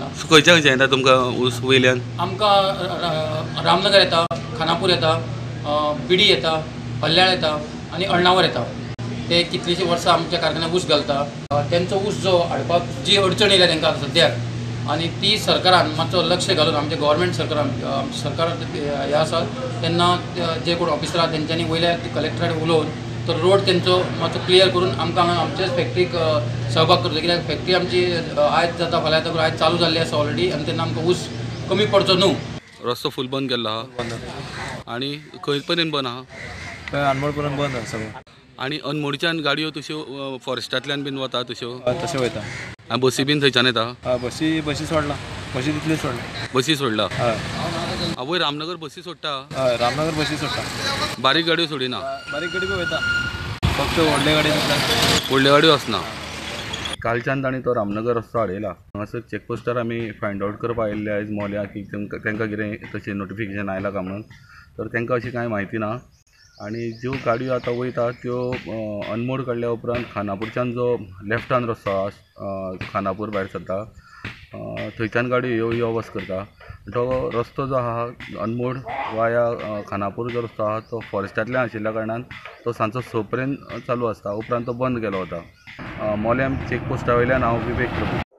खंयच्या खंयच्या येता तुमकां ऊस वयल्यान? आमकां रामनगर येता, खानापूर येता, बिडी येता, पल्ल्याळ येता आनी अळणावर येता. ते कितलींशीं वर्सां आमच्या कारखान्याक ऊस घालता. तेंचो ऊस जो हाडपाक जी अडचण येयल्या तांकां सद्याक आनी ती सरकारान मातसो लक्ष घालून आमच्या गव्हर्मेंट सरकार हे आसा तेन्ना जे कोण ऑफिसर आसा तेंच्यांनी वयल्या कलेक्टराक उलोवन तो रोड तेंचो मातसो क्लियर करून आमकां आमच्याच फॅक्ट्रीक सहभाग करचो. कित्याक फॅक्ट्री आमची आयज जाता फाल्यां जाता आयज चालू जाल्ली आसा ऑलरेडी आनी तेन्ना आमकां ऊस कमी पडचो न्हू. रस्तो फूल बंद केल्लो आहा आनी खंय पर्यंत बंद आहा? थंय अनमोल पर्यंत बंद आसा सगळें. आनी अनमोडच्यान गाडयो तश्यो फॉरेस्टांतल्यान बीन वता तश्यो? तशें वयता. आनी बसी बीन थंयच्यान येता? बसी सोडला. बसी तितली सोडला. बसी सोडला? हय. आवय रामनगर बसी सोडटा? हय, रामनगर बसी सोडटा. बारीक गाडयो सोडिना? बारीक गाडी बी वयता, फक्त व्हडले गाडी तितल्यान. व्हडल्यो गाडयो वचना. कालच्यान तांणी तो रामनगर रस्तो हाडयला. हांगासर चॅकपोस्टार आमी फायंड आवट करपाक आयिल्ले आयज मोल्या की तांकां कितें तशें नोटिफिकेशन आयलां काय म्हणून. तर तांकां अशी कांय म्हायती ना. आनी ज्यो गाडयो आतां वयता त्यो अनमोड काडल्या उपरांत खानापूरच्यान जो लेफ्टान रस्तो आहा खानापूर भायर सरता थंयच्यान गाडयो ह्यो यो वच करता. तो रस्तो जो आहा अनमोड वाया खानापूर जो रस्तो आहा तो फॉरेस्टांतल्यान आशिल्ल्या कारणान तो सांजचो 6 पर्यंत चालू आसता. उपरांत तो बंद केलो वता. मोल्याम चॅकपोस्टा वयल्यान हांव विवेक प्रभू.